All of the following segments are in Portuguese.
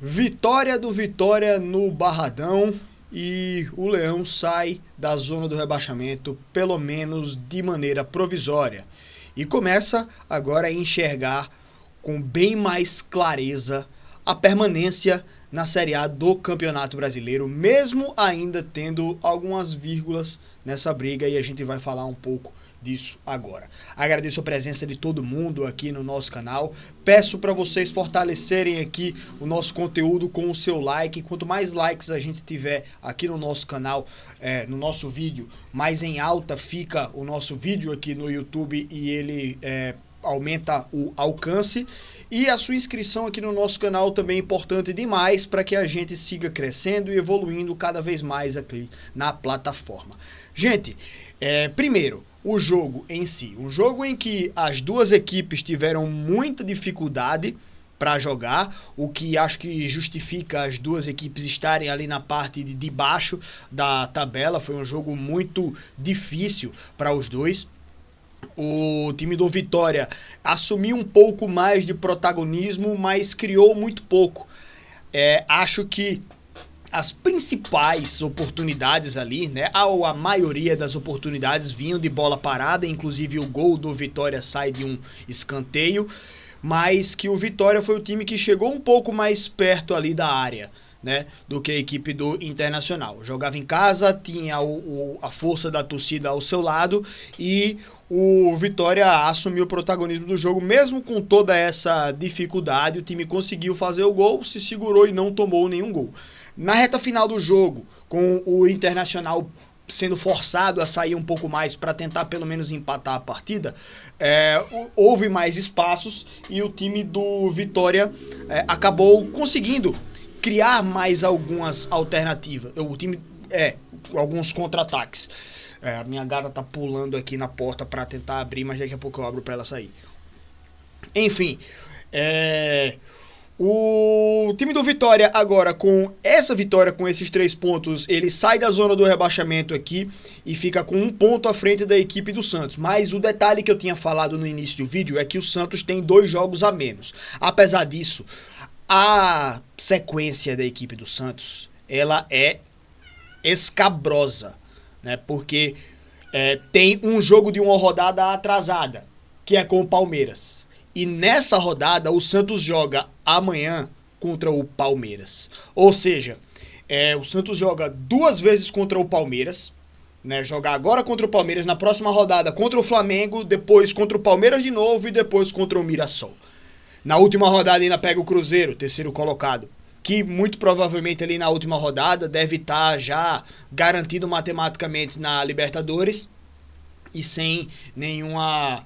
Vitória do Vitória no Barradão e o Leão sai da zona do rebaixamento, pelo menos de maneira provisória. E começa agora a enxergar com bem mais clareza a permanência na Série A do Campeonato Brasileiro, mesmo ainda tendo algumas vírgulas nessa briga, e a gente vai falar um pouco disso agora. Agradeço a presença de todo mundo aqui no nosso canal. Peço para vocês fortalecerem aqui o nosso conteúdo com o seu like. Quanto mais likes a gente tiver aqui no nosso canal, no nosso vídeo, mais em alta fica o nosso vídeo aqui no YouTube e ele aumenta o alcance. E a sua inscrição aqui no nosso canal também é importante demais para que a gente siga crescendo e evoluindo cada vez mais aqui na plataforma. Gente, primeiro, o jogo em si. Um jogo em que as duas equipes tiveram muita dificuldade para jogar, o que acho que justifica as duas equipes estarem ali na parte de baixo da tabela. Foi um jogo muito difícil para os dois. O time do Vitória assumiu um pouco mais de protagonismo, mas criou muito pouco. Acho que as principais oportunidades ali, né, a maioria das oportunidades vinham de bola parada, inclusive o gol do Vitória sai de um escanteio, mas que o Vitória foi o time que chegou um pouco mais perto ali da área, né, do que a equipe do Internacional. Jogava em casa, tinha a força da torcida ao seu lado e o Vitória assumiu o protagonismo do jogo. Mesmo com toda essa dificuldade, o time conseguiu fazer o gol, se segurou e não tomou nenhum gol. Na reta final do jogo, com o Internacional sendo forçado a sair um pouco mais para tentar pelo menos empatar a partida, houve mais espaços e o time do Vitória acabou conseguindo criar mais algumas alternativas. O time, alguns contra-ataques. A minha gata tá pulando aqui na porta para tentar abrir, mas daqui a pouco eu abro para ela sair. Enfim, o time do Vitória agora, com essa vitória, com esses 3 pontos, ele sai da zona do rebaixamento aqui e fica com 1 ponto à frente da equipe do Santos. Mas o detalhe que eu tinha falado no início do vídeo é que o Santos tem 2 jogos a menos. Apesar disso, a sequência da equipe do Santos, ela é escabrosa, né? Porque tem um jogo de uma rodada atrasada, que é com o Palmeiras. E nessa rodada o Santos joga amanhã contra o Palmeiras. Ou seja, o Santos joga 2 vezes contra o Palmeiras, né? Joga agora contra o Palmeiras, na próxima rodada contra o Flamengo, depois contra o Palmeiras de novo e depois contra o Mirassol. Na última rodada ainda pega o Cruzeiro, terceiro colocado, que muito provavelmente ali na última rodada deve estar já garantido matematicamente na Libertadores e sem nenhuma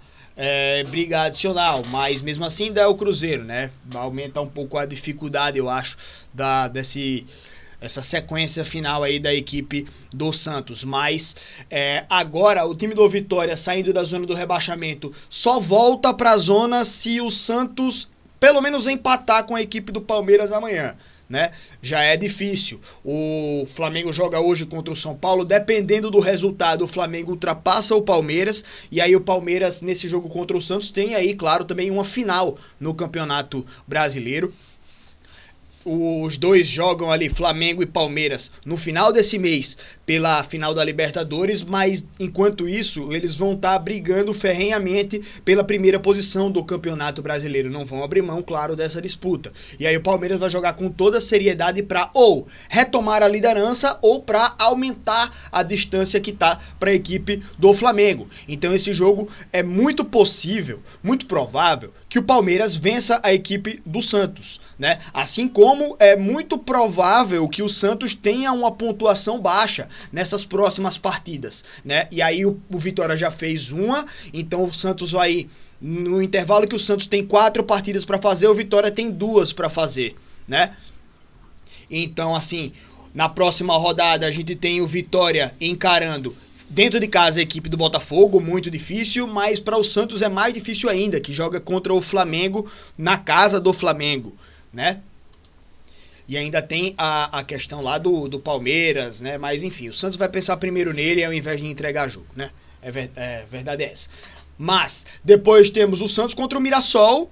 briga adicional, mas mesmo assim ainda é o Cruzeiro, né? Aumenta um pouco a dificuldade, eu acho, essa sequência final aí da equipe do Santos. Mas agora o time do Vitória, saindo da zona do rebaixamento, só volta para a zona se o Santos pelo menos empatar com a equipe do Palmeiras amanhã, né? Já é difícil. O Flamengo joga hoje contra o São Paulo. Dependendo do resultado, o Flamengo ultrapassa o Palmeiras. E aí o Palmeiras, nesse jogo contra o Santos, tem aí, claro, também uma final no Campeonato Brasileiro. Os dois jogam ali, Flamengo e Palmeiras, no final desse mês pela final da Libertadores, mas enquanto isso eles vão estar brigando ferrenhamente pela primeira posição do Campeonato Brasileiro. Não vão abrir mão, claro, dessa disputa. E aí o Palmeiras vai jogar com toda a seriedade para ou retomar a liderança ou para aumentar a distância que está para a equipe do Flamengo. Então esse jogo é muito possível, muito provável que o Palmeiras vença a equipe do Santos, né? Assim como é muito provável que o Santos tenha uma pontuação baixa nessas próximas partidas, né? E aí o Vitória já fez uma, então o Santos vai, no intervalo que o Santos tem 4 partidas para fazer, o Vitória tem 2 para fazer, né? Então, assim, na próxima rodada a gente tem o Vitória encarando dentro de casa a equipe do Botafogo, muito difícil, mas para o Santos é mais difícil ainda, que joga contra o Flamengo na casa do Flamengo, né? E ainda tem a questão lá do Palmeiras, né? Mas enfim, o Santos vai pensar primeiro nele ao invés de entregar jogo, né? Verdade é essa. Mas depois temos o Santos contra o Mirassol,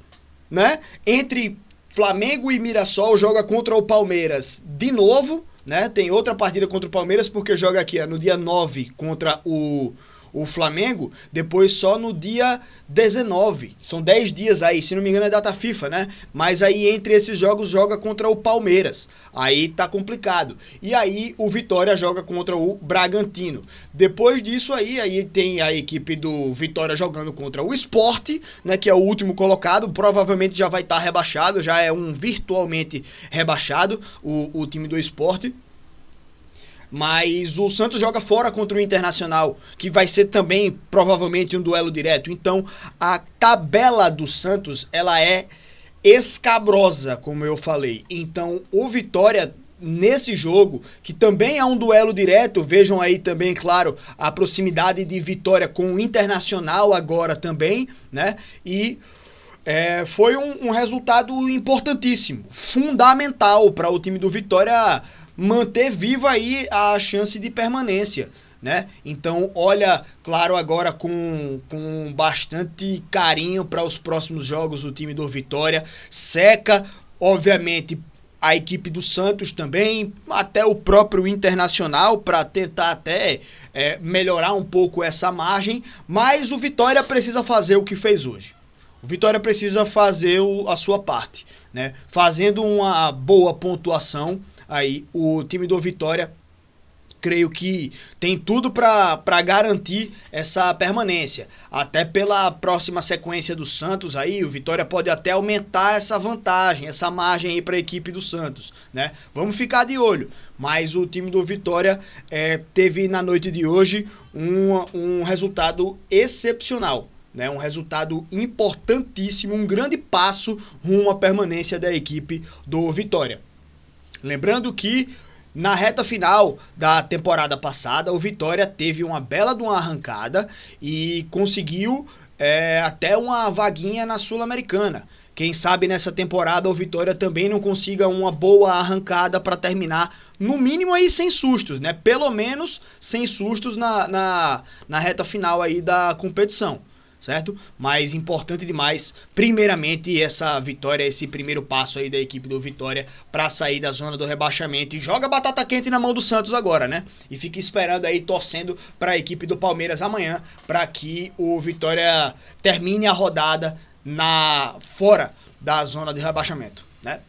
né? Entre Flamengo e Mirassol joga contra o Palmeiras de novo, né? Tem outra partida contra o Palmeiras, porque joga aqui no dia 9 contra o Flamengo, depois só no dia 19. São 10 dias aí, se não me engano é data FIFA, né? Mas aí entre esses jogos joga contra o Palmeiras. Aí tá complicado. E aí o Vitória joga contra o Bragantino. Depois disso aí tem a equipe do Vitória jogando contra o Sport, né, que é o último colocado, provavelmente já vai estar rebaixado, já é um virtualmente rebaixado o time do Sport. Mas o Santos joga fora contra o Internacional, que vai ser também provavelmente um duelo direto. Então a tabela do Santos, ela é escabrosa, como eu falei. Então o Vitória nesse jogo, que também é um duelo direto, vejam aí também, claro, a proximidade de Vitória com o Internacional agora também, né? E foi um resultado importantíssimo, fundamental para o time do Vitória manter viva aí a chance de permanência, né? Então, olha, claro, agora com bastante carinho para os próximos jogos o time do Vitória. Seca, obviamente, a equipe do Santos também, até o próprio Internacional, para tentar até melhorar um pouco essa margem, mas o Vitória precisa fazer o que fez hoje. O Vitória precisa fazer a sua parte, né? Fazendo uma boa pontuação, aí o time do Vitória, creio que tem tudo para garantir essa permanência. Até pela próxima sequência do Santos, aí o Vitória pode até aumentar essa vantagem, essa margem aí para a equipe do Santos, né? Vamos ficar de olho. Mas o time do Vitória teve na noite de hoje um resultado excepcional, né? Um resultado importantíssimo, um grande passo rumo à permanência da equipe do Vitória. Lembrando que na reta final da temporada passada, o Vitória teve uma bela de uma arrancada e conseguiu até uma vaguinha na Sul-Americana. Quem sabe nessa temporada o Vitória também não consiga uma boa arrancada para terminar, no mínimo aí sem sustos, né? Pelo menos sem sustos na reta final aí da competição, certo? Mas importante demais, primeiramente, essa vitória, esse primeiro passo aí da equipe do Vitória para sair da zona do rebaixamento. E joga batata quente na mão do Santos agora, né? E fica esperando aí, torcendo para a equipe do Palmeiras amanhã, para que o Vitória termine a rodada fora da zona de rebaixamento, né?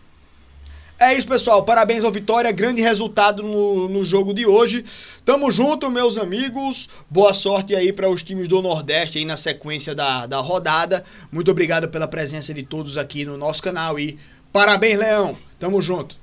É isso, pessoal. Parabéns ao Vitória. Grande resultado no jogo de hoje. Tamo junto, meus amigos. Boa sorte aí para os times do Nordeste aí na sequência da rodada. Muito obrigado pela presença de todos aqui no nosso canal e parabéns, Leão. Tamo junto.